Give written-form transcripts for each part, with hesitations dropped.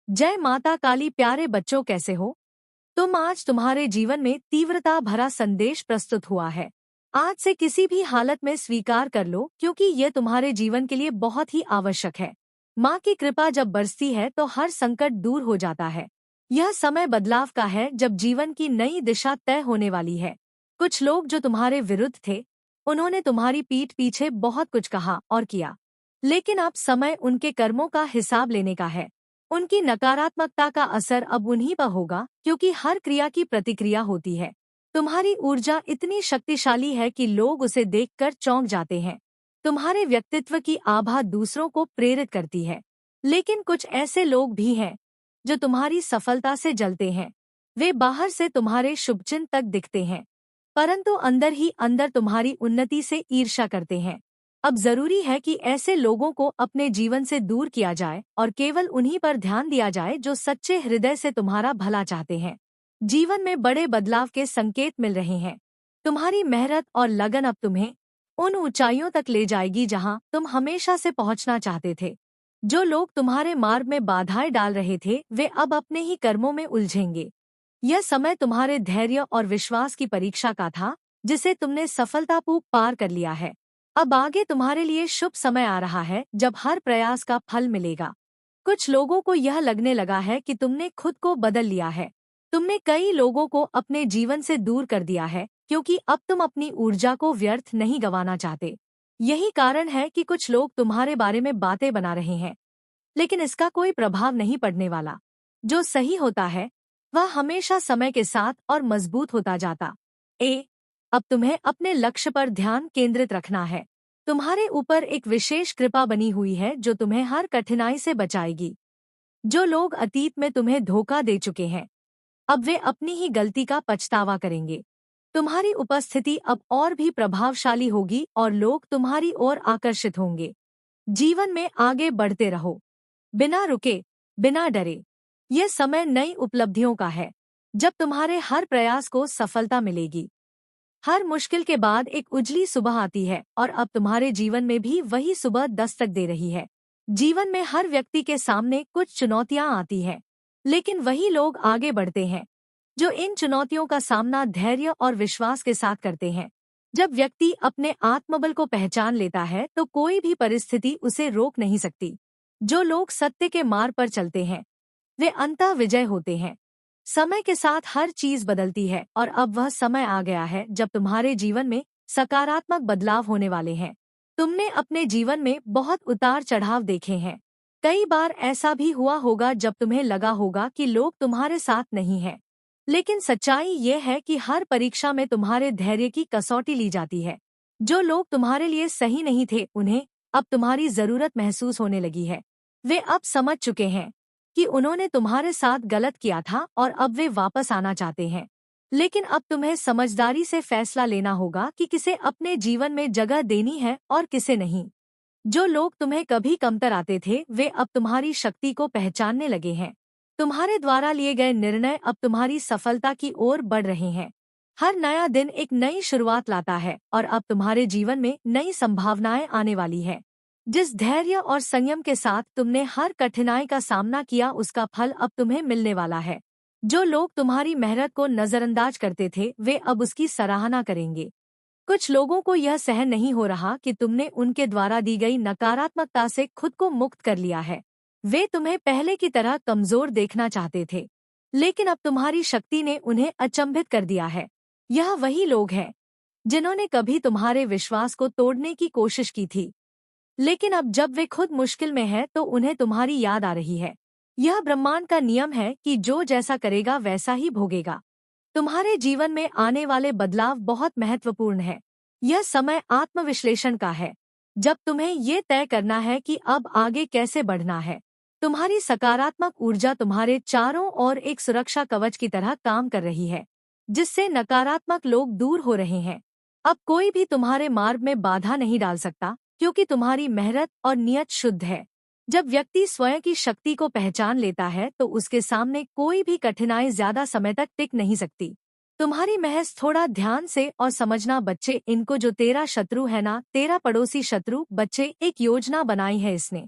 जय माता काली। प्यारे बच्चों, कैसे हो तुम? आज तुम्हारे जीवन में तीव्रता भरा संदेश प्रस्तुत हुआ है। आज से किसी भी हालत में स्वीकार कर लो, क्योंकि यह तुम्हारे जीवन के लिए बहुत ही आवश्यक है। माँ की कृपा जब बरसती है तो हर संकट दूर हो जाता है। यह समय बदलाव का है, जब जीवन की नई दिशा तय होने वाली है। कुछ लोग जो तुम्हारे विरुद्ध थे, उन्होंने तुम्हारी पीठ पीछे बहुत कुछ कहा और किया, लेकिन अब समय उनके कर्मों का हिसाब लेने का है। उनकी नकारात्मकता का असर अब उन्हीं पर होगा, क्योंकि हर क्रिया की प्रतिक्रिया होती है। तुम्हारी ऊर्जा इतनी शक्तिशाली है कि लोग उसे देखकर चौंक जाते हैं। तुम्हारे व्यक्तित्व की आभा दूसरों को प्रेरित करती है। लेकिन कुछ ऐसे लोग भी हैं जो तुम्हारी सफलता से जलते हैं। वे बाहर से तुम्हारे शुभचिन्ह तक दिखते हैं, परंतु अंदर ही अंदर तुम्हारी उन्नति से ईर्ष्या करते हैं। अब जरूरी है कि ऐसे लोगों को अपने जीवन से दूर किया जाए और केवल उन्हीं पर ध्यान दिया जाए जो सच्चे हृदय से तुम्हारा भला चाहते हैं। जीवन में बड़े बदलाव के संकेत मिल रहे हैं। तुम्हारी मेहनत और लगन अब तुम्हें उन ऊंचाइयों तक ले जाएगी जहां तुम हमेशा से पहुंचना चाहते थे। जो लोग तुम्हारे मार्ग में बाधाएं डाल रहे थे, वे अब अपने ही कर्मों में उलझेंगे। यह समय तुम्हारे धैर्य और विश्वास की परीक्षा का था, जिसे तुमने सफलतापूर्वक पार कर लिया है। अब आगे तुम्हारे लिए शुभ समय आ रहा है, जब हर प्रयास का फल मिलेगा। कुछ लोगों को यह लगने लगा है कि तुमने खुद को बदल लिया है। तुमने कई लोगों को अपने जीवन से दूर कर दिया है, क्योंकि अब तुम अपनी ऊर्जा को व्यर्थ नहीं गंवाना चाहते। यही कारण है कि कुछ लोग तुम्हारे बारे में बातें बना रहे हैं, लेकिन इसका कोई प्रभाव नहीं पड़ने वाला। जो सही होता है वह हमेशा समय के साथ और मजबूत होता जाता। अब तुम्हें अपने लक्ष्य पर ध्यान केंद्रित रखना है। तुम्हारे ऊपर एक विशेष कृपा बनी हुई है, जो तुम्हें हर कठिनाई से बचाएगी। जो लोग अतीत में तुम्हें धोखा दे चुके हैं, अब वे अपनी ही गलती का पछतावा करेंगे। तुम्हारी उपस्थिति अब और भी प्रभावशाली होगी और लोग तुम्हारी ओर आकर्षित होंगे। जीवन में आगे बढ़ते रहो, बिना रुके, बिना डरे। यह समय नई उपलब्धियों का है, जब तुम्हारे हर प्रयास को सफलता मिलेगी। हर मुश्किल के बाद एक उजली सुबह आती है, और अब तुम्हारे जीवन में भी वही सुबह दस्तक दे रही है। जीवन में हर व्यक्ति के सामने कुछ चुनौतियां आती हैं, लेकिन वही लोग आगे बढ़ते हैं जो इन चुनौतियों का सामना धैर्य और विश्वास के साथ करते हैं। जब व्यक्ति अपने आत्मबल को पहचान लेता है, तो कोई भी परिस्थिति उसे रोक नहीं सकती। जो लोग सत्य के मार्ग पर चलते हैं, वे अंततः विजय होते हैं। समय के साथ हर चीज बदलती है, और अब वह समय आ गया है जब तुम्हारे जीवन में सकारात्मक बदलाव होने वाले हैं। तुमने अपने जीवन में बहुत उतार चढ़ाव देखे हैं। कई बार ऐसा भी हुआ होगा जब तुम्हें लगा होगा कि लोग तुम्हारे साथ नहीं हैं। लेकिन सच्चाई ये है कि हर परीक्षा में तुम्हारे धैर्य की कसौटी ली जाती है। जो लोग तुम्हारे लिए सही नहीं थे, उन्हें अब तुम्हारी जरूरत महसूस होने लगी है। वे अब समझ चुके हैं कि उन्होंने तुम्हारे साथ गलत किया था, और अब वे वापस आना चाहते हैं। लेकिन अब तुम्हें समझदारी से फैसला लेना होगा कि किसे अपने जीवन में जगह देनी है और किसे नहीं। जो लोग तुम्हें कभी कमतर आते थे, वे अब तुम्हारी शक्ति को पहचानने लगे हैं। तुम्हारे द्वारा लिए गए निर्णय अब तुम्हारी सफलता की ओर बढ़ रहे हैं। हर नया दिन एक नई शुरुआत लाता है, और अब तुम्हारे जीवन में नई संभावनाएं आने वाली है। जिस धैर्य और संयम के साथ तुमने हर कठिनाई का सामना किया, उसका फल अब तुम्हें मिलने वाला है। जो लोग तुम्हारी मेहनत को नजरअंदाज करते थे, वे अब उसकी सराहना करेंगे। कुछ लोगों को यह सहन नहीं हो रहा कि तुमने उनके द्वारा दी गई नकारात्मकता से खुद को मुक्त कर लिया है। वे तुम्हें पहले की तरह कमजोर देखना चाहते थे, लेकिन अब तुम्हारी शक्ति ने उन्हें अचंभित कर दिया है। यह वही लोग हैं जिन्होंने कभी तुम्हारे विश्वास को तोड़ने की कोशिश की थी, लेकिन अब जब वे खुद मुश्किल में हैं, तो उन्हें तुम्हारी याद आ रही है। यह ब्रह्मांड का नियम है कि जो जैसा करेगा वैसा ही भोगेगा। तुम्हारे जीवन में आने वाले बदलाव बहुत महत्वपूर्ण है। यह समय आत्मविश्लेषण का है, जब तुम्हें ये तय करना है कि अब आगे कैसे बढ़ना है। तुम्हारी सकारात्मक ऊर्जा तुम्हारे चारों ओर एक सुरक्षा कवच की तरह काम कर रही है, जिससे नकारात्मक लोग दूर हो रहे हैं। अब कोई भी तुम्हारे मार्ग में बाधा नहीं डाल सकता, क्योंकि तुम्हारी मेहनत और नियत शुद्ध है। जब व्यक्ति स्वयं की शक्ति को पहचान लेता है, तो उसके सामने कोई भी कठिनाई ज्यादा समय तक टिक नहीं सकती। तुम्हारी महज थोड़ा ध्यान से और समझना बच्चे, इनको जो तेरा शत्रु है ना, तेरा पड़ोसी शत्रु बच्चे, एक योजना बनाई है इसने।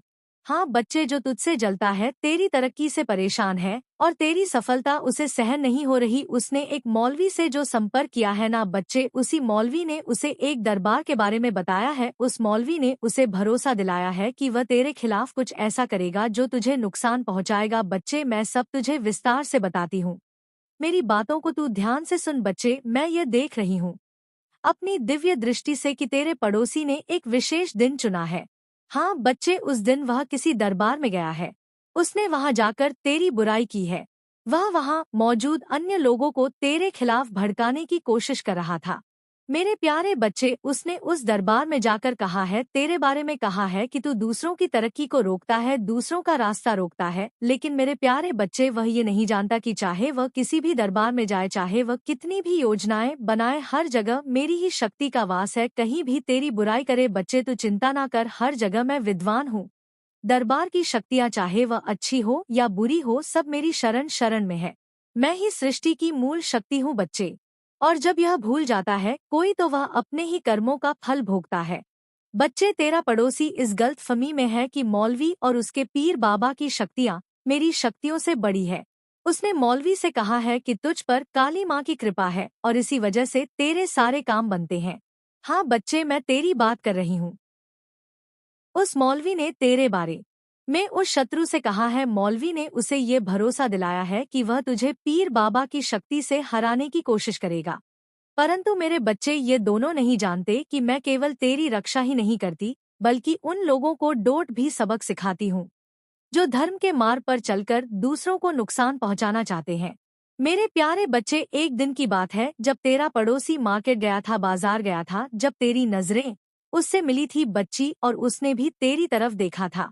हाँ बच्चे, जो तुझसे जलता है, तेरी तरक्की से परेशान है और तेरी सफलता उसे सहन नहीं हो रही, उसने एक मौलवी से जो संपर्क किया है ना बच्चे, उसी मौलवी ने उसे एक दरबार के बारे में बताया है। उस मौलवी ने उसे भरोसा दिलाया है कि वह तेरे खिलाफ कुछ ऐसा करेगा जो तुझे नुकसान पहुंचाएगा। बच्चे, मैं सब तुझे विस्तार से बताती हूँ, मेरी बातों को तू ध्यान से सुन। बच्चे, मैं ये देख रही हूँ अपनी दिव्य दृष्टि से कि तेरे पड़ोसी ने एक विशेष दिन चुना है। हाँ बच्चे, उस दिन वह किसी दरबार में गया है। उसने वहां जाकर तेरी बुराई की है। वह वहां मौजूद अन्य लोगों को तेरे खिलाफ भड़काने की कोशिश कर रहा था। मेरे प्यारे बच्चे, उसने उस दरबार में जाकर कहा है, तेरे बारे में कहा है कि तू दूसरों की तरक्की को रोकता है, दूसरों का रास्ता रोकता है। लेकिन मेरे प्यारे बच्चे, वह ये नहीं जानता कि चाहे वह किसी भी दरबार में जाए, चाहे वह कितनी भी योजनाएं बनाए, हर जगह मेरी ही शक्ति का वास है, कहीं भी तेरी बुराई करे। बच्चे, तू चिंता ना कर, हर जगह मैं विद्वान हूँ। दरबार की शक्तियाँ चाहे वह अच्छी हो या बुरी हो, सब मेरी शरण शरण में है। मैं ही सृष्टि की मूल शक्ति हूँ बच्चे। और जब यह भूल जाता है कोई, तो वह अपने ही कर्मों का फल भोगता है। बच्चे, तेरा पड़ोसी इस गलतफहमी में है कि मौलवी और उसके पीर बाबा की शक्तियाँ मेरी शक्तियों से बड़ी है। उसने मौलवी से कहा है कि तुझ पर काली माँ की कृपा है और इसी वजह से तेरे सारे काम बनते हैं। हाँ बच्चे, मैं तेरी बात कर रही हूँ। उस मौलवी ने तेरे बारे में उस शत्रु से कहा है। मौलवी ने उसे ये भरोसा दिलाया है कि वह तुझे पीर बाबा की शक्ति से हराने की कोशिश करेगा। परंतु मेरे बच्चे, ये दोनों नहीं जानते कि मैं केवल तेरी रक्षा ही नहीं करती, बल्कि उन लोगों को डोट भी सबक सिखाती हूँ जो धर्म के मार्ग पर चलकर दूसरों को नुकसान पहुंचाना चाहते हैं। मेरे प्यारे बच्चे, एक दिन की बात है जब तेरा पड़ोसी मार्केट गया था, बाजार गया था, जब तेरी नजरें उससे मिली थी बच्ची, और उसने भी तेरी तरफ देखा था।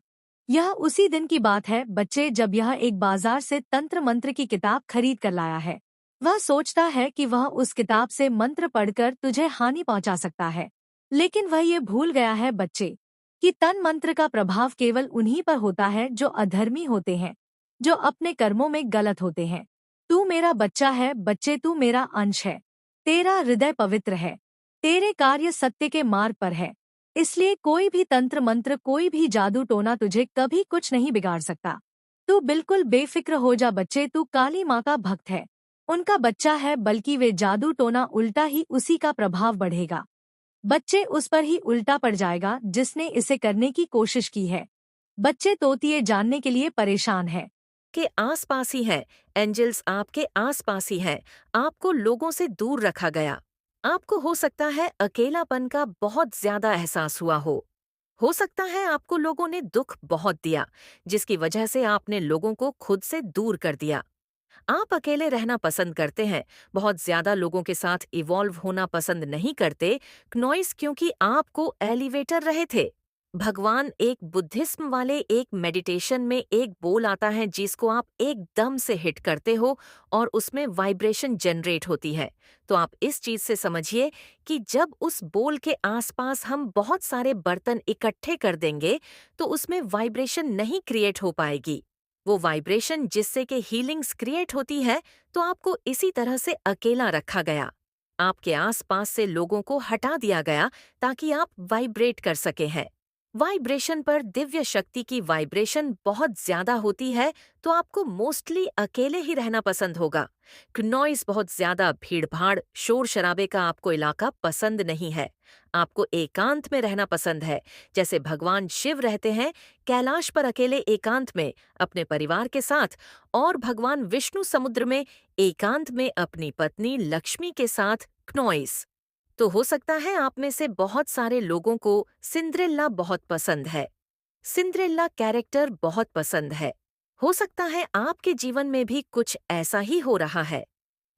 यह उसी दिन की बात है बच्चे, जब यह एक बाजार से तंत्र मंत्र की किताब खरीद कर लाया है। वह सोचता है कि वह उस किताब से मंत्र पढ़कर तुझे हानि पहुंचा सकता है, लेकिन वह ये भूल गया है बच्चे कि तन मंत्र का प्रभाव केवल उन्हीं पर होता है जो अधर्मी होते हैं, जो अपने कर्मों में गलत होते हैं। तू मेरा बच्चा है बच्चे, तू मेरा अंश है, तेरा हृदय पवित्र है, तेरे कार्य सत्य के मार्ग पर है। इसलिए कोई भी तंत्र मंत्र, कोई भी जादू टोना तुझे कभी कुछ नहीं बिगाड़ सकता। तू बिल्कुल बेफिक्र हो जा बच्चे, तू काली माँ का भक्त है, उनका बच्चा है, बल्कि वे जादू टोना उल्टा ही उसी का प्रभाव बढ़ेगा। बच्चे, उस पर ही उल्टा पड़ जाएगा जिसने इसे करने की कोशिश की है। बच्चे, तोतिए जानने के लिए परेशान है के आसपास ही है। एंजल्स आपके आसपास ही है। आपको लोगों से दूर रखा गया। आपको हो सकता है अकेलापन का बहुत ज्यादा एहसास हुआ हो सकता है आपको लोगों ने दुख बहुत दिया, जिसकी वजह से आपने लोगों को खुद से दूर कर दिया। आप अकेले रहना पसंद करते हैं, बहुत ज्यादा लोगों के साथ इवॉल्व होना पसंद नहीं करते, क्नॉइस, क्योंकि आपको एलिवेटर रहे थे। भगवान एक बुद्धिज्म वाले एक मेडिटेशन में एक बोल आता है जिसको आप एकदम से हिट करते हो और उसमें वाइब्रेशन जनरेट होती है। तो आप इस चीज से समझिए कि जब उस बोल के आसपास हम बहुत सारे बर्तन इकट्ठे कर देंगे तो उसमें वाइब्रेशन नहीं क्रिएट हो पाएगी। वो वाइब्रेशन जिससे कि हीलिंग्स क्रिएट होती है। तो आपको इसी तरह से अकेला रखा गया। आपके आसपास से लोगों को हटा दिया गया ताकि आप वाइब्रेट कर सके हैं। वाइब्रेशन पर दिव्य शक्ति की वाइब्रेशन बहुत ज्यादा होती है, तो आपको मोस्टली अकेले ही रहना पसंद होगा। नॉइस, बहुत ज्यादा भीड़-भाड़, शोर शराबे का आपको इलाका पसंद नहीं है। आपको एकांत में रहना पसंद है, जैसे भगवान शिव रहते हैं कैलाश पर अकेले एकांत में अपने परिवार के साथ, और भगवान विष्णु समुद्र में एकांत में अपनी पत्नी लक्ष्मी के साथ। नॉइस, तो हो सकता है आप में से बहुत सारे लोगों को सिंड्रेला बहुत पसंद है। सिंड्रेला कैरेक्टर बहुत पसंद है। हो सकता है आपके जीवन में भी कुछ ऐसा ही हो रहा है।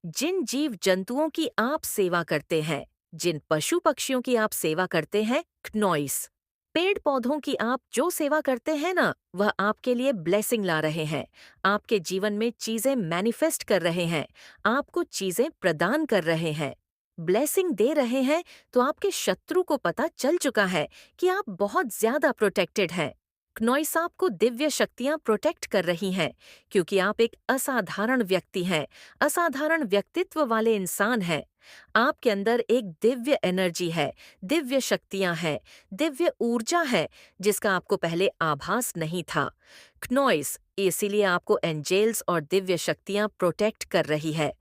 जिन जीव जंतुओं की आप सेवा करते हैं, जिन पशु पक्षियों की आप सेवा करते हैं, क्नॉइस, पेड़ पौधों की आप जो सेवा करते हैं ना, वह आपके लिए ब्लेसिंग ला रहे हैं। आपके जीवन में चीजें मैनिफेस्ट कर रहे हैं, आपको चीजें प्रदान कर रहे हैं, ब्लेसिंग दे रहे हैं। तो आपके शत्रु को पता चल चुका है कि आप बहुत ज्यादा प्रोटेक्टेड हैं। क्नॉइस, आपको दिव्य शक्तियां प्रोटेक्ट कर रही हैं, क्योंकि आप एक असाधारण व्यक्ति हैं, असाधारण व्यक्तित्व वाले इंसान हैं। आपके अंदर एक दिव्य एनर्जी है, दिव्य शक्तियां हैं, दिव्य ऊर्जा है जिसका आपको पहले आभास नहीं था। क्नॉइस, इसीलिए आपको एंजेल्स और दिव्य शक्तियां प्रोटेक्ट कर रही है।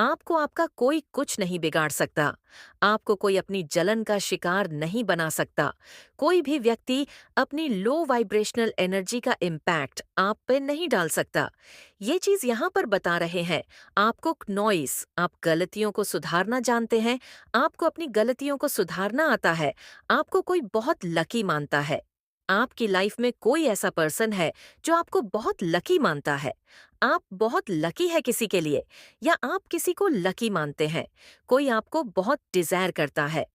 आपको आपका कोई कुछ नहीं बिगाड़ सकता। आपको कोई अपनी जलन का शिकार नहीं बना सकता। कोई भी व्यक्ति अपनी लो वाइब्रेशनल एनर्जी का इम्पैक्ट आप पे नहीं डाल सकता। ये चीज यहाँ पर बता रहे हैं आपको क्नॉइस, आप गलतियों को सुधारना जानते हैं, आपको अपनी गलतियों को सुधारना आता है, आपको कोई बहुत लकी मानता है। आपकी लाइफ में कोई ऐसा पर्सन है जो आपको बहुत लकी मानता है। आप बहुत लकी है किसी के लिए, या आप किसी को लकी मानते हैं। कोई आपको बहुत डिजायर करता है।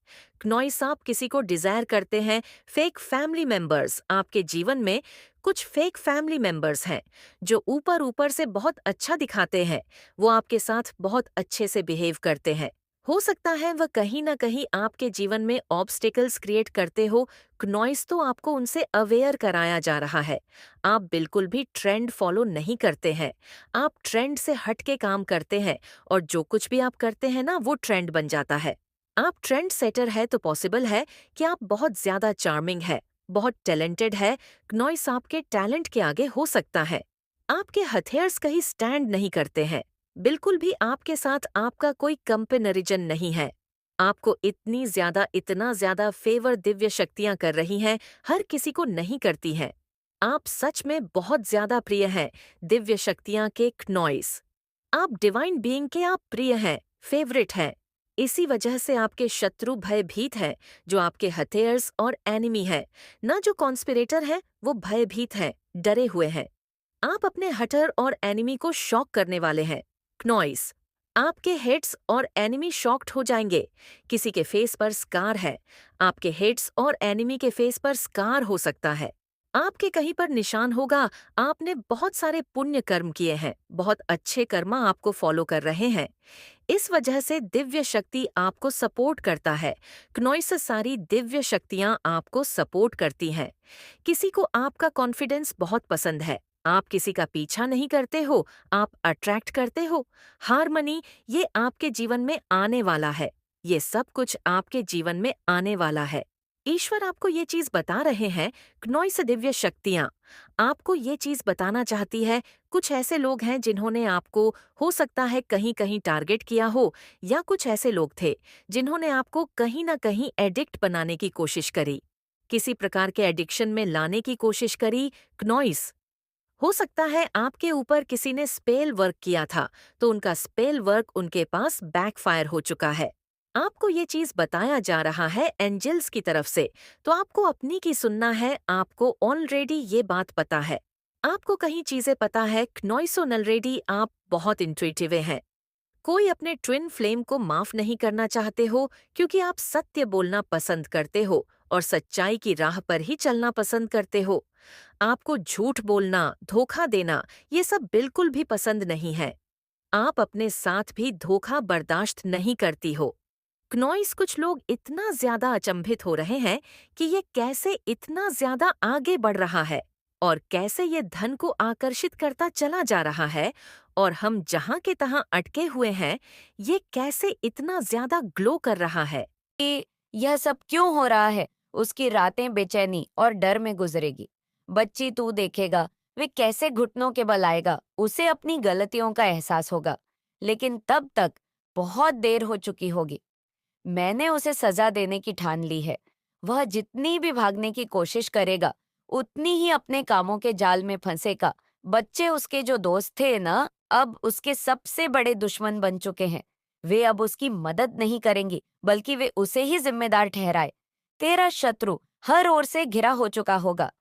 क्नॉइस, आप किसी को डिजायर करते हैं। फेक फैमिली मेंबर्स, आपके जीवन में कुछ फेक फैमिली मेंबर्स हैं जो ऊपर ऊपर से बहुत अच्छा दिखाते हैं। वो आपके साथ बहुत अच्छे से बिहेव करते हैं। हो सकता है वह कहीं ना कहीं आपके जीवन में ऑब्स्टिकल्स क्रिएट करते हो। क्नॉइस, तो आपको उनसे अवेयर कराया जा रहा है। आप बिल्कुल भी ट्रेंड फॉलो नहीं करते हैं। आप ट्रेंड से हट के काम करते हैं, और जो कुछ भी आप करते हैं ना, वो ट्रेंड बन जाता है। आप ट्रेंड सेटर है तो पॉसिबल है कि आप बहुत ज्यादा चार्मिंग है, बहुत टैलेंटेड है। क्नॉइस आपके टैलेंट के आगे हो सकता है। आपके हथियार्स कहीं स्टैंड नहीं करते हैं। बिल्कुल भी आपके साथ आपका कोई कंपेरिजन नहीं है। आपको इतना ज्यादा फेवर दिव्य शक्तियां कर रही हैं, हर किसी को नहीं करती हैं। आप सच में बहुत ज्यादा प्रिय हैं, दिव्य शक्तियां के क्नॉइस। आप डिवाइन बीइंग के आप प्रिय हैं, फेवरेट हैं। इसी वजह से आपके शत्रु भयभीत हैं, जो आपके हथियार्स और एनिमी हैं। ना जो कॉन्स्पिरेटर हैं, वो भयभीत हैं, डरे हुए हैं। आप अपने हटर और एनिमी को शॉक करने वाले हैं। क्नॉइस, आपके हेड्स और एनिमी शॉक्ड हो जाएंगे। किसी के फेस पर स्कार है, आपके हेड्स और एनिमी के फेस पर स्कार हो सकता है। आपके कहीं पर निशान होगा। आपने बहुत सारे पुण्य कर्म किए हैं, बहुत अच्छे कर्मा आपको फॉलो कर रहे हैं। इस वजह से दिव्य शक्ति आपको सपोर्ट करता है। क्नॉइस से सारी दिव्य शक्तियां आपको सपोर्ट करती हैं। किसी को आपका कॉन्फिडेंस बहुत पसंद है। आप किसी का पीछा नहीं करते हो, आप अट्रैक्ट करते हो। हारमनी, ये आपके जीवन में आने वाला है। ये सब कुछ आपके जीवन में आने वाला है। ईश्वर आपको ये चीज बता रहे हैं। क्नॉइस दिव्य शक्तियां आपको ये चीज बताना चाहती है। कुछ ऐसे लोग हैं जिन्होंने आपको, हो सकता है, कहीं कहीं टारगेट किया हो, या कुछ ऐसे लोग थे जिन्होंने आपको कहीं ना कहीं एडिक्ट बनाने की कोशिश करी, किसी प्रकार के एडिक्शन में लाने की कोशिश करी। क्नॉइस, हो सकता है आपके ऊपर किसी ने स्पेल वर्क किया था, तो उनका स्पेल वर्क उनके पास बैकफायर हो चुका है। आपको ये चीज बताया जा रहा है एंजल्स की तरफ से, तो आपको अपनी की सुनना है। आपको ऑलरेडी ये बात पता है। आपको कहीं चीजें पता है। क्नॉइसो ऑलरेडी आप बहुत इंट्यूटिव हैं। कोई अपने ट्विन फ्लेम को माफ नहीं करना चाहते हो, क्योंकि आप सत्य बोलना पसंद करते हो और सच्चाई की राह पर ही चलना पसंद करते हो। आपको झूठ बोलना, धोखा देना, ये सब बिल्कुल भी पसंद नहीं है। आप अपने साथ भी धोखा बर्दाश्त नहीं करती हो। क्नॉइस, कुछ लोग इतना ज्यादा अचंभित हो रहे हैं कि ये कैसे इतना ज्यादा आगे बढ़ रहा है, और कैसे ये धन को आकर्षित करता चला जा रहा है, और हम जहां के तहां अटके हुए हैं, ये कैसे इतना ज्यादा ग्लो कर रहा है। कि यह सब क्यों हो रहा है। उसकी रातें बेचैनी और डर में गुजरेगी। बच्ची तू देखेगा, वे कैसे घुटनों के बल आएगा। उसे अपनी गलतियों का एहसास होगा, लेकिन तब तक बहुत देर हो चुकी होगी। मैंने उसे सजा देने की ठान ली है। वह जितनी भी भागने की कोशिश करेगा, उतनी ही अपने कामों के जाल में फंसेगा। बच्चे उसके जो दोस्त थे ना, अब उसके सबसे बड़े दुश्मन बन चुके हैं। वे अब उसकी मदद नहीं करेंगी, बल्कि वे उसे ही जिम्मेदार ठहराए। तेरा शत्रु हर ओर से घिरा हो चुका होगा।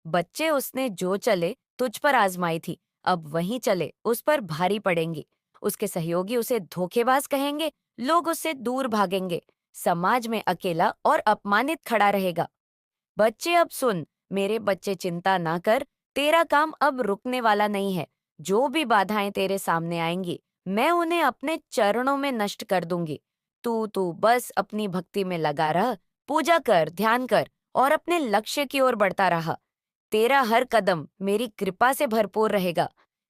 बच्चे उसने जो चले तुझ पर आजमाई थी, अब वही चले उस पर भारी पड़ेंगी। उसके सहयोगी उसे धोखेबाज कहेंगे, लोग उससे दूर भागेंगे। समाज में अकेला और अपमानित खड़ा रहेगा। बच्चे अब सुन, मेरे बच्चे, चिंता ना कर। तेरा काम अब रुकने वाला नहीं है। जो भी बाधाएं तेरे सामने आएंगी, मैं उन्हें अपने चरणों में नष्ट कर दूंगी। तू बस अपनी भक्ति में लगा रह, पूजा कर, ध्यान कर और अपने लक्ष्य की ओर बढ़ता रहा। तेरा हर कदम मेरी कृपा से भरपूर रहेगा।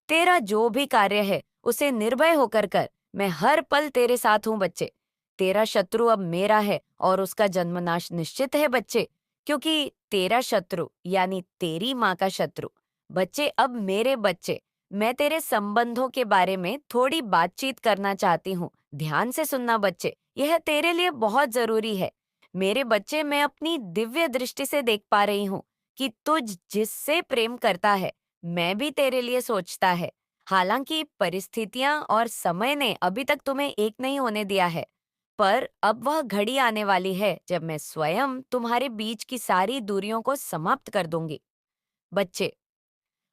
तेरा जो भी कार्य है, उसे निर्भय होकर कर। मैं हर पल तेरे साथ हूँ बच्चे। तेरा शत्रु अब मेरा है और उसका जन्मनाश निश्चित है बच्चे, क्योंकि तेरा शत्रु यानी तेरी माँ का शत्रु। बच्चे, अब मेरे बच्चे, मैं तेरे संबंधों के बारे में थोड़ी बातचीत करना चाहती हूँ। ध्यान से सुनना बच्चे, यह तेरे लिए बहुत जरूरी है। मेरे बच्चे, मैं अपनी दिव्य दृष्टि से देख पा रही हूँ कि तुझ जिससे प्रेम करता है, मैं भी तेरे लिए सोचता है। हालांकि परिस्थितियां और समय ने अभी तक तुम्हें एक नहीं होने दिया है, पर अब वह घड़ी आने वाली है जब मैं स्वयं तुम्हारे बीच की सारी दूरियों को समाप्त कर दूंगी। बच्चे,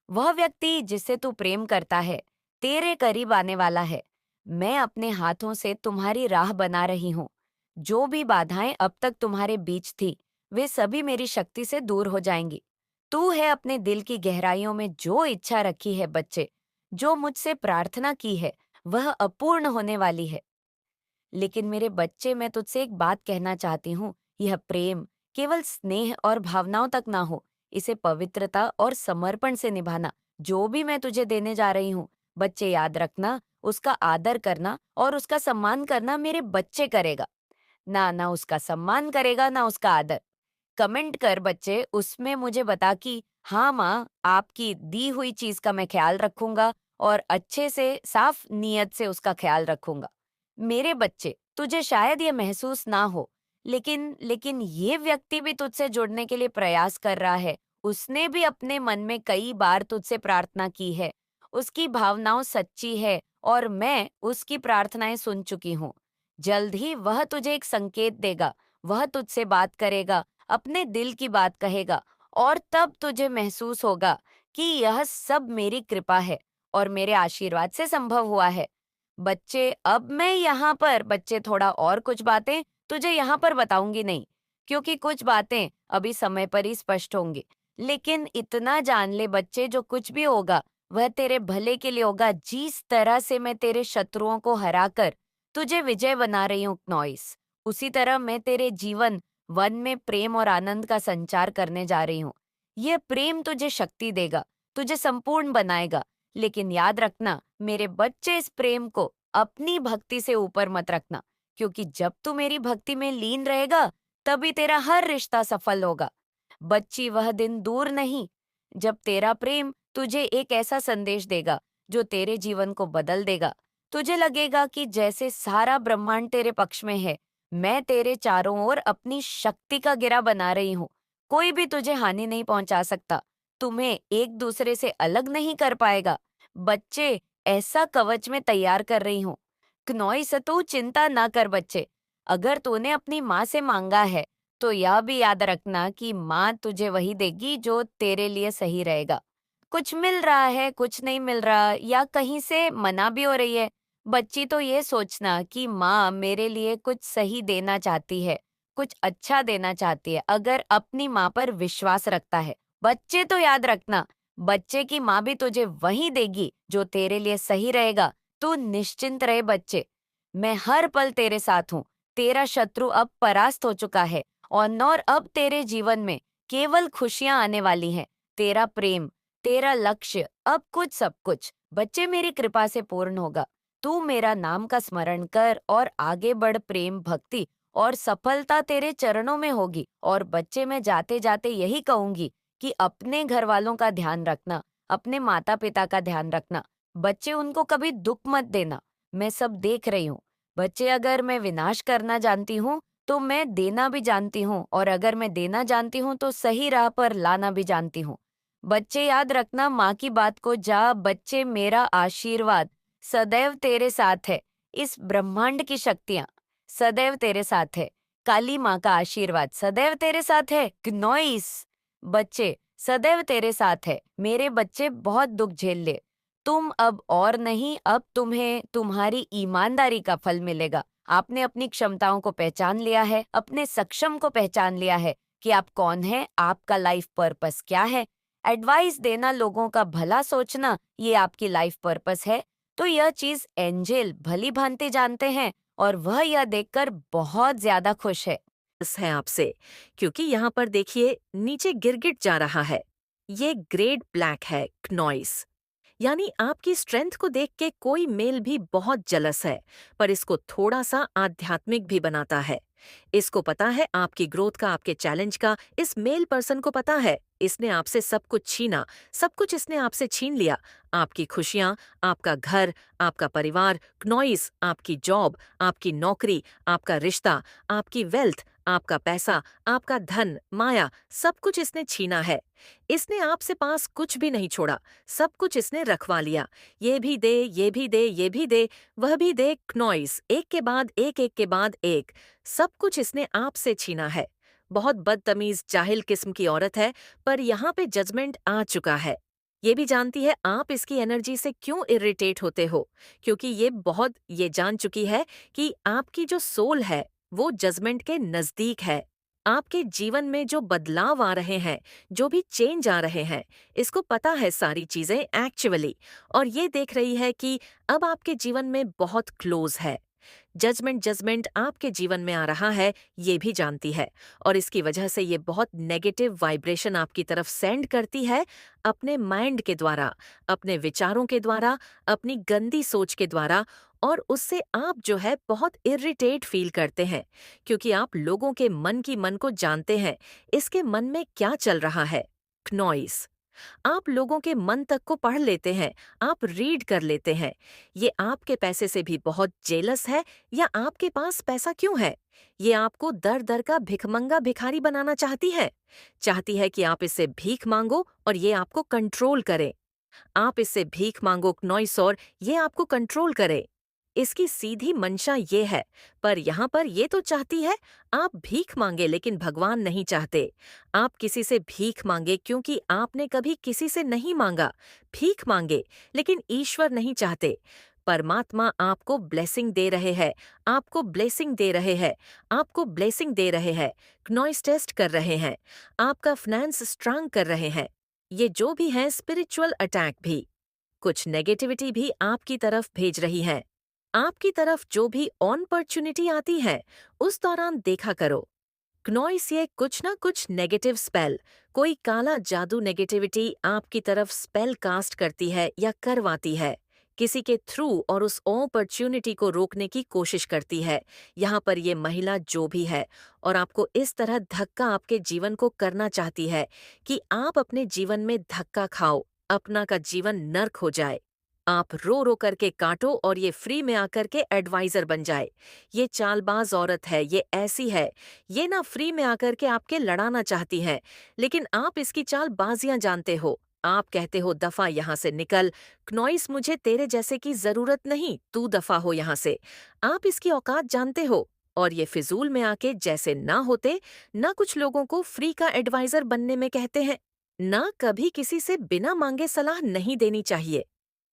वह व्यक्ति जिसे तू प्रेम करता है, तेरे करीब आने वाला है। मैं अपने हाथों से तुम्हारी राह बना रही हूँ। जो भी बाधाएं अब तक तुम्हारे बीच थी, वे सभी मेरी शक्ति से दूर हो जाएंगी। तू है अपने दिल की गहराइयों में जो इच्छा रखी है बच्चे, जो मुझसे प्रार्थना की है, वह अपूर्ण होने वाली है। लेकिन मेरे बच्चे, मैं तुझसे एक बात कहना चाहती हूँ। यह प्रेम केवल स्नेह और भावनाओं तक ना हो, इसे पवित्रता और समर्पण से निभाना। जो भी मैं तुझे देने जा रही हूँ, बच्चे याद रखना, उसका आदर करना और उसका सम्मान करना मेरे बच्चे करेगा। ना उसका सम्मान करेगा, ना उसका आदर। कमेंट कर बच्चे, उसमें मुझे बता कि हाँ माँ, आपकी दी हुई चीज का मैं ख्याल रखूंगा और अच्छे से साफ नीयत से उसका ख्याल रखूंगा। मेरे बच्चे, तुझे शायद ये महसूस ना हो, लेकिन ये व्यक्ति भी तुझसे जुड़ने के लिए प्रयास कर रहा है। उसने भी अपने मन में कई बार तुझसे प्रार्थना की है। उसकी भावनाओं सच्ची है और मैं उसकी प्रार्थनाएं सुन चुकी हूँ। जल्द ही वह तुझे एक संकेत देगा। वह तुझसे बात करेगा, अपने दिल की बात कहेगा और तब तुझे महसूस होगा कि यह सब मेरी कृपा है और मेरे आशीर्वाद से संभव हुआ है। बच्चे, अब मैं यहाँ पर बच्चे थोड़ा और कुछ बातें तुझे यहाँ पर बताऊंगी नहीं, क्योंकि कुछ बातें अभी समय पर ही स्पष्ट होंगी। लेकिन इतना जान ले बच्चे, जो कुछ भी होगा वह तेरे भले के लिए होगा। जिस तरह से मैं तेरे शत्रुओं को हराकर तुझे विजय बना रही हूँ नॉइस, उसी तरह मैं तेरे जीवन वन में प्रेम और आनंद का संचार करने जा रही हूँ। यह प्रेम तुझे शक्ति देगा, तुझे संपूर्ण बनाएगा। लेकिन याद रखना मेरे बच्चे, इस प्रेम को अपनी भक्ति से ऊपर मत रखना, क्योंकि जब तू मेरी भक्ति में लीन रहेगा, तभी तेरा हर रिश्ता सफल होगा। बच्ची, वह दिन दूर नहीं जब तेरा प्रेम तुझे एक ऐसा संदेश देगा जो तेरे जीवन को बदल देगा। तुझे लगेगा कि जैसे सारा ब्रह्मांड तेरे पक्ष में है। मैं तेरे चारों ओर अपनी शक्ति का घेरा बना रही हूँ। कोई भी तुझे हानि नहीं पहुंचा सकता, तुम्हें एक दूसरे से अलग नहीं कर पाएगा। बच्चे, ऐसा कवच में तैयार कर रही हूँ। क्नोइस, तू चिंता ना कर बच्चे। अगर तूने अपनी माँ से मांगा है, तो यह भी याद रखना कि माँ तुझे वही देगी जो तेरे लिए सही रहेगा। कुछ मिल रहा है, कुछ नहीं मिल रहा, या कहीं से मना भी हो रही है, बच्ची, तो ये सोचना कि माँ मेरे लिए कुछ सही देना चाहती है, कुछ अच्छा देना चाहती है, अगर अपनी माँ पर विश्वास रखता है। बच्चे, तो याद रखना, बच्चे की माँ भी तुझे वही देगी जो तेरे लिए सही रहेगा। तू निश्चिंत रहे बच्चे, मैं हर पल तेरे साथ हूँ। तेरा शत्रु अब परास्त हो चुका है और अब तेरे जीवन में केवल खुशियां आने वाली हैं। तेरा प्रेम, तेरा लक्ष्य, अब कुछ सब कुछ बच्चे मेरी कृपा से पूर्ण होगा। तू मेरा नाम का स्मरण कर और आगे बढ़। प्रेम, भक्ति और सफलता तेरे चरणों में होगी। और बच्चे, मैं जाते जाते यही कहूंगी कि अपने घर वालों का ध्यान रखना, अपने माता पिता का ध्यान रखना। बच्चे, उनको कभी दुख मत देना, मैं सब देख रही हूँ। बच्चे, अगर मैं विनाश करना जानती हूँ, तो मैं देना भी जानती हूँ, और अगर मैं देना जानती हूँ तो सही राह पर लाना भी जानती हूँ। बच्चे, याद रखना माँ की बात को। जा बच्चे, मेरा आशीर्वाद सदैव तेरे साथ है। इस ब्रह्मांड की शक्तियाँ सदैव तेरे साथ है। काली माँ का आशीर्वाद सदैव तेरे साथ है। ग्नोइस, बच्चे, सदैव तेरे साथ है। मेरे बच्चे, बहुत दुख झेल ले, तुम अब और नहीं, अब तुम्हें तुम्हारी ईमानदारी का फल मिलेगा। आपने अपनी क्षमताओं को पहचान लिया है, अपने सक्षम को पहचान लिया है कि आप कौन हैं, आपका लाइफ पर्पस क्या है। एडवाइस देना, लोगों का भला सोचना, ये आपकी लाइफ पर्पस है। तो यह चीज एंजेल भली भांति जानते हैं और वह यह देखकर बहुत ज्यादा खुश है। है आपसे, क्योंकि यहाँ पर देखिए नीचे गिरगिट जा रहा है। ये ग्रेट ब्लैक है, क्नॉइस। यानी आपकी स्ट्रेंथ को देख के कोई मेल भी बहुत जलस है, पर इसको थोड़ा सा आध्यात्मिक भी बनाता है। इसको पता है आपकी ग्रोथ का, आपके चैलेंज का। इस मेल पर्सन को पता है इसने आपसे सब कुछ छीना, सब कुछ इसने आपसे छीन लिया। आपकी खुशियां, आपका घर, आपका परिवार, नॉइस, आपकी जॉब, आपकी नौकरी, आपका रिश्ता, आपकी वेल्थ, आपका पैसा, आपका धन, माया, सब कुछ इसने छीना है। इसने आपसे पास कुछ भी नहीं छोड़ा, सब कुछ इसने रखवा लिया। ये भी दे, ये भी दे, ये भी दे, वह भी दे, नॉइस, एक के बाद एक, एक के बाद एक, सब कुछ इसने आपसे छीना है। बहुत बदतमीज जाहिल किस्म की औरत है, पर यहाँ पे जजमेंट आ चुका है। ये भी जानती है आप इसकी एनर्जी से क्यों इरिटेट होते हो, क्योंकि ये जान चुकी है कि आपकी जो सोल है वो जजमेंट के नजदीक है। आपके जीवन में जो बदलाव आ रहे हैं, जो भी चेंज आ रहे हैं, इसको पता है सारी चीजें एक्चुअली, और ये देख रही है कि अब आपके जीवन में बहुत क्लोज है। जजमेंट आपके जीवन में आ रहा है, ये भी जानती है, और इसकी वजह से ये बहुत नेगेटिव वाइब्रेशन आपकी तरफ सेंड करती है, अपने माइंड के द्वारा, अपने विचारों के द्वारा, अपनी गंदी सोच के द्वारा। और उससे आप जो है बहुत इरिटेट फील करते हैं, क्योंकि आप लोगों के मन की मन को जानते हैं, इसके मन में क्या चल रहा है। नॉइस, आप लोगों के मन तक को पढ़ लेते हैं, आप रीड कर लेते हैं। ये आपके पैसे से भी बहुत जेलस है, या आपके पास पैसा क्यों है? ये आपको दर दर का भिखमंगा भिखारी बनाना चाहती है कि आप इससे भीख मांगो और ये आपको कंट्रोल करे। आप इससे भीख मांगो नॉइस, और ये आपको कंट्रोल करे। इसकी सीधी मंशा ये है, पर यहाँ पर ये तो चाहती है आप भीख मांगे, लेकिन भगवान नहीं चाहते। आप किसी से भीख मांगे क्योंकि आपने कभी किसी से नहीं मांगा। भीख मांगे, लेकिन ईश्वर नहीं चाहते। परमात्मा आपको ब्लेसिंग दे रहे हैं, आपको ब्लेसिंग दे रहे हैं, आपको ब्लेसिंग दे रहे हैं, नॉइस टेस्ट कर रहे हैं, आपका फाइनेंस स्ट्रांग कर रहे हैं। ये जो भी है स्पिरिचुअल अटैक भी, कुछ नेगेटिविटी भी आपकी तरफ भेज रही है। आपकी तरफ जो भी अपॉर्चुनिटी आती है, उस दौरान देखा करो। नॉइस, ये कुछ ना कुछ नेगेटिव स्पेल, कोई काला जादू नेगेटिविटी आपकी तरफ स्पेल कास्ट करती है या करवाती है, किसी के थ्रू, और उस अपॉर्चुनिटी को रोकने की कोशिश करती है। यहाँ पर ये महिला जो भी है, और आपको इस तरह धक्का आपके जीवन को करना चाहती है कि आप अपने जीवन में धक्का खाओ, अपना का जीवन नर्क हो जाए। आप रो रो करके काटो और ये फ्री में आकर के एडवाइजर बन जाए। ये चालबाज औरत है, ये ऐसी है, ये ना फ्री में आकर के आपके लड़ाना चाहती है, लेकिन आप इसकी चालबाजियां जानते हो। आप कहते हो दफा यहाँ से निकल, नॉइस, मुझे तेरे जैसे की जरूरत नहीं, तू दफा हो यहाँ से। आप इसकी औकात जानते हो, और ये फिजूल में आके जैसे ना होते, ना कुछ लोगों को फ्री का एडवाइजर बनने में कहते हैं, ना कभी किसी से बिना मांगे सलाह नहीं देनी चाहिए।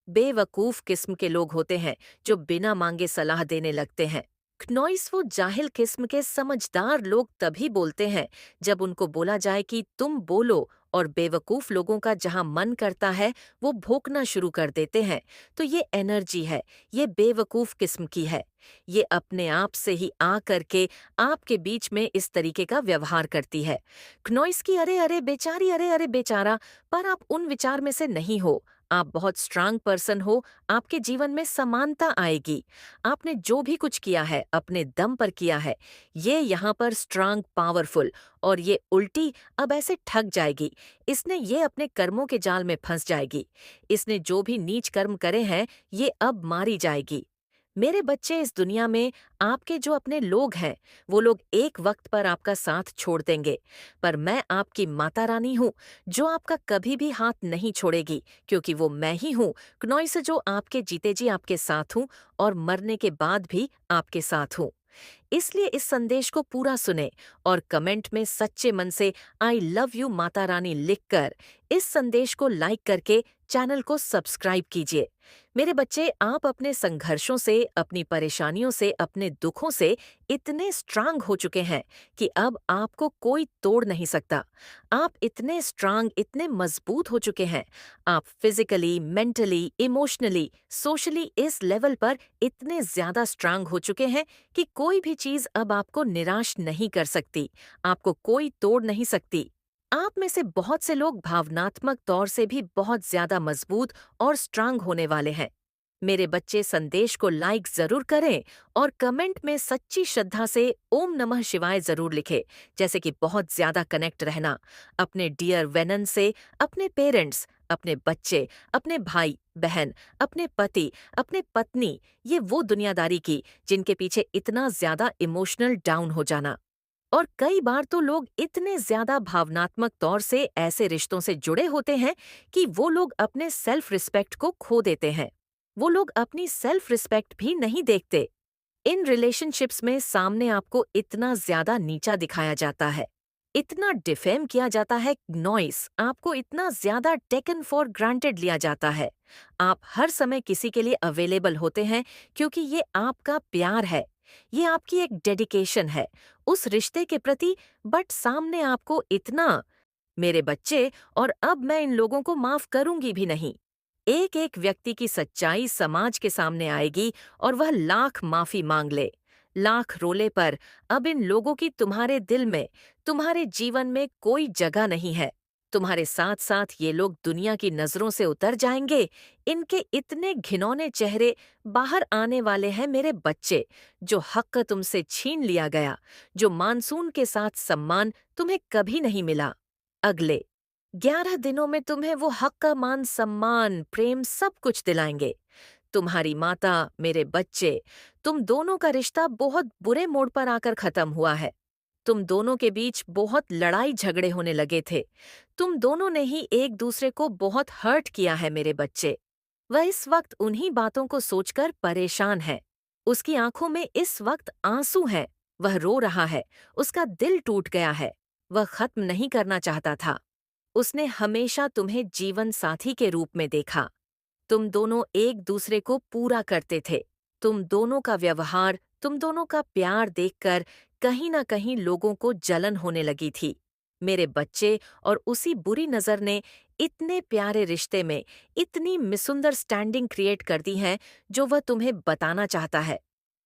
बेवकूफ किस्म के लोग होते हैं जो बिना मांगे सलाह देने लगते हैं। नॉइस, वो जाहिल किस्म के समझदार लोग तभी बोलते हैं जब उनको बोला जाए कि तुम बोलो, और बेवकूफ लोगों का जहां मन करता है वो भोंकना शुरू कर देते हैं। तो ये एनर्जी है, ये बेवकूफ किस्म की है। ये अपने आप से ही आ करके आपके बीच में इस तरीके का व्यवहार करती है। नॉइस की अरे अरे बेचारी, अरे अरे बेचारा, पर आप उन विचार में से नहीं हो। आप बहुत स्ट्रांग पर्सन हो, आपके जीवन में समानता आएगी। आपने जो भी कुछ किया है अपने दम पर किया है, ये यहाँ पर स्ट्रांग, पावरफुल, और ये उल्टी अब ऐसे ठग जाएगी। इसने ये अपने कर्मों के जाल में फंस जाएगी। इसने जो भी नीच कर्म करे हैं, ये अब मारी जाएगी। मेरे बच्चे, इस दुनिया में आपके जो अपने लोग हैं, वो लोग एक वक्त पर आपका साथ छोड़ देंगे, पर मैं आपकी माता रानी हूँ जो आपका कभी भी हाथ नहीं छोड़ेगी, क्योंकि वो मैं ही हूँ, क्नॉइस, जो आपके जीते जी आपके साथ हूँ और मरने के बाद भी आपके साथ हूँ। इसलिए इस संदेश को पूरा सुने और कमेंट में सच्चे मन से I love you Mata Rani लिखकर इस संदेश को लाइक करके चैनल को सब्सक्राइब कीजिए। मेरे बच्चे, आप अपने संघर्षों से, अपनी परेशानियों से, अपने दुखों से इतने स्ट्रांग हो चुके हैं कि अब आपको कोई तोड़ नहीं सकता। आप इतने स्ट्रांग, इतने मजबूत हो चुके हैं। आप फिजिकली, मेंटली, इमोशनली, सोशली इस लेवल पर इतने ज्यादा स्ट्रांग हो चुके हैं कि कोई भी चीज अब आपको निराश नहीं कर सकती, आपको कोई तोड़ नहीं सकती। आप में से बहुत से लोग भावनात्मक तौर से भी बहुत ज्यादा मजबूत और स्ट्रांग होने वाले हैं। मेरे बच्चे संदेश को लाइक जरूर करें और कमेंट में सच्ची श्रद्धा से ओम नमः शिवाय जरूर लिखें, जैसे कि बहुत ज्यादा कनेक्ट रहना अपने डियर वेनन से, अपने पेरेंट्स, अपने बच्चे, अपने भाई बहन, अपने पति, अपने पत्नी, ये वो दुनियादारी की जिनके पीछे इतना ज्यादा इमोशनल डाउन हो जाना। और कई बार तो लोग इतने ज्यादा भावनात्मक तौर से ऐसे रिश्तों से जुड़े होते हैं कि वो लोग अपने सेल्फ रिस्पेक्ट को खो देते हैं। वो लोग अपनी सेल्फ रिस्पेक्ट भी नहीं देखते। इन रिलेशनशिप्स में सामने आपको इतना ज्यादा नीचा दिखाया जाता है, इतना डिफेम किया जाता है, नॉइस आपको इतना ज्यादा टेकन फॉर ग्रांटेड लिया जाता है। आप हर समय किसी के लिए अवेलेबल होते हैं क्योंकि ये आपका प्यार है, ये आपकी एक डेडिकेशन है उस रिश्ते के प्रति। बट सामने आपको इतना, मेरे बच्चे, और अब मैं इन लोगों को माफ करूंगी भी नहीं। एक एक व्यक्ति की सच्चाई समाज के सामने आएगी और वह लाख माफी मांग ले, लाख रोले पर अब इन लोगों की तुम्हारे दिल में, तुम्हारे जीवन में कोई जगह नहीं है। तुम्हारे साथ साथ ये लोग दुनिया की नजरों से उतर जाएंगे। इनके इतने घिनौने चेहरे बाहर आने वाले हैं मेरे बच्चे, जो हक तुमसे छीन लिया गया, जो मानसून के साथ सम्मान तुम्हें कभी नहीं मिला। अगले 11 दिनों में तुम्हें वो हक का मान सम्मान प्रेम सब कुछ दिलाएंगे। तुम्हारी माता, मेरे बच्चे, तुम दोनों का रिश्ता बहुत बुरे मोड़ पर आकर खत्म हुआ है। तुम दोनों के बीच बहुत लड़ाई झगड़े होने लगे थे। तुम दोनों ने ही एक दूसरे को बहुत हर्ट किया है मेरे बच्चे। वह इस वक्त उन्हीं बातों को सोचकर परेशान है। उसकी आंखों में इस वक्त आंसू हैं। वह रो रहा है, उसका दिल टूट गया है। वह खत्म नहीं करना चाहता था। उसने हमेशा तुम्हें जीवन साथी के रूप में देखा। तुम दोनों एक दूसरे को पूरा करते थे। तुम दोनों का व्यवहार, तुम दोनों का प्यार देखकर कहीं न कहीं लोगों को जलन होने लगी थी। मेरे बच्चे, और उसी बुरी नज़र ने इतने प्यारे रिश्ते में इतनी मिसअंडरस्टैंडिंग क्रिएट कर दी है जो वह तुम्हें बताना चाहता है।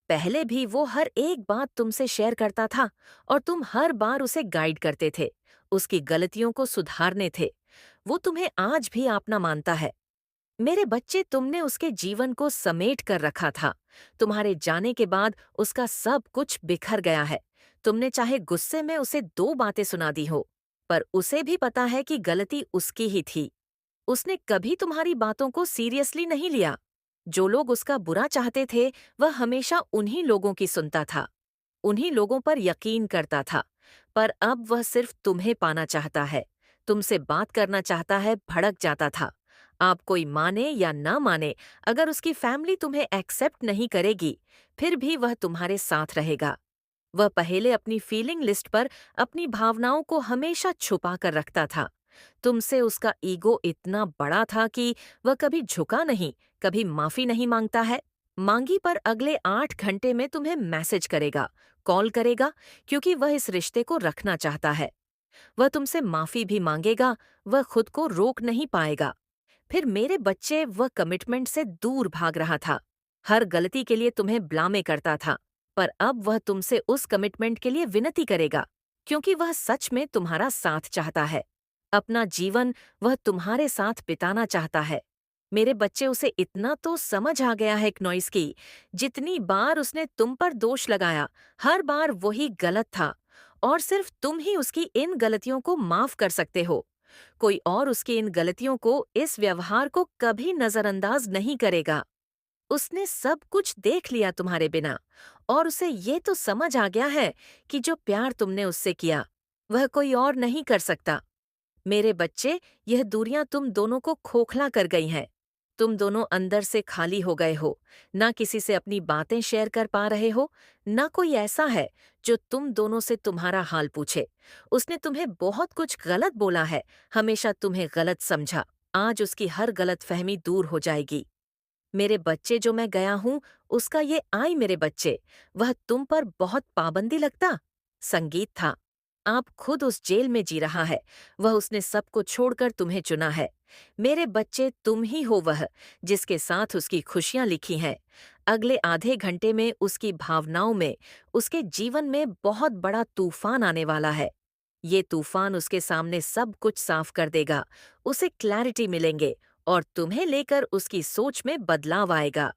पहले भी वो हर एक बात तुमसे शेयर करता था और तुम हर बार उसे गाइड करते थे, उसकी गलतियों को सुधारने थे। वो तुम्हें आज भी अपना मानता है। मेरे बच्चे, तुमने उसके जीवन को समेट कर रखा था। तुम्हारे जाने के बाद उसका सब कुछ बिखर गया है। तुमने चाहे गुस्से में उसे 2 बातें सुना दी हो, पर उसे भी पता है कि गलती उसकी ही थी। उसने कभी तुम्हारी बातों को सीरियसली नहीं लिया। जो लोग उसका बुरा चाहते थे, वह हमेशा उन्हीं लोगों की सुनता था, उन्हीं लोगों पर यकीन करता था। पर अब वह सिर्फ तुम्हें पाना चाहता है, तुमसे बात करना चाहता है, भड़क जाता था। आप कोई माने या ना माने, अगर उसकी फैमिली तुम्हें एक्सेप्ट नहीं करेगी, फिर भी वह तुम्हारे साथ रहेगा। वह पहले अपनी फीलिंग लिस्ट पर अपनी भावनाओं को हमेशा छुपा कर रखता था। तुमसे उसका ईगो इतना बड़ा था कि वह कभी झुका नहीं, कभी माफी नहीं मांगता है। मांगी पर अगले 8 घंटे में तुम्हें मैसेज करेगा, कॉल करेगा, क्योंकि वह इस रिश्ते को रखना चाहता है। वह तुमसे माफी भी मांगेगा, वह खुद को रोक नहीं पाएगा। फिर मेरे बच्चे, वह कमिटमेंट से दूर भाग रहा था। हर गलती के लिए तुम्हें ब्लामे करता था, पर अब वह तुमसे उस कमिटमेंट के लिए विनती करेगा, क्योंकि वह सच में तुम्हारा साथ चाहता है। अपना जीवन वह तुम्हारे साथ बिताना चाहता है। मेरे बच्चे, उसे इतना तो समझ आ गया है नॉइस की, जितनी बार उसने तुम पर दोष लगाया, हर बार वही गलत था, और सिर्फ तुम ही उसकी इन गलतियों को माफ कर सकते हो। कोई और उसकी इन गलतियों को, इस व्यवहार को कभी नजरअंदाज नहीं करेगा। उसने सब कुछ देख लिया तुम्हारे बिना, और उसे ये तो समझ आ गया है कि जो प्यार तुमने उससे किया, वह कोई और नहीं कर सकता। मेरे बच्चे, यह दूरियां तुम दोनों को खोखला कर गई हैं। तुम दोनों अंदर से खाली हो गए हो, ना किसी से अपनी बातें शेयर कर पा रहे हो, ना कोई ऐसा है जो तुम दोनों से तुम्हारा हाल पूछे। उसने तुम्हें बहुत कुछ गलत बोला है, हमेशा तुम्हें गलत समझा। आज उसकी हर गलत फहमी दूर हो जाएगी। मेरे बच्चे, जो मैं गया हूं, उसका ये आई मेरे बच्चे, वह तुम पर बहुत पाबंदी लगता संगीत था। आप खुद उस जेल में जी रहा है। वह उसने सबको छोड़कर तुम्हें चुना है। मेरे बच्चे, तुम ही हो वह जिसके साथ उसकी खुशियां लिखी हैं। अगले आधे घंटे में उसकी भावनाओं में, उसके जीवन में बहुत बड़ा तूफान आने वाला है। ये तूफान उसके सामने सब कुछ साफ कर देगा, उसे क्लैरिटी मिलेंगे और तुम्हें लेकर उसकी सोच में बदलाव आएगा।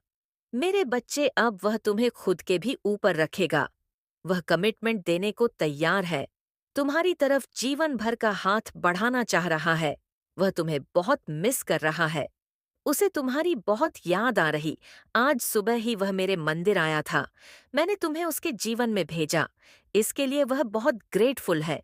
मेरे बच्चे, अब वह तुम्हें खुद के भी ऊपर रखेगा। वह कमिटमेंट देने को तैयार है। तुम्हारी तरफ जीवन भर का हाथ बढ़ाना चाह रहा है। वह तुम्हें बहुत मिस कर रहा है। उसे तुम्हारी बहुत याद आ रही। आज सुबह ही वह मेरे मंदिर आया था। मैंने तुम्हें उसके जीवन में भेजा। इसके लिए वह बहुत ग्रेटफुल है।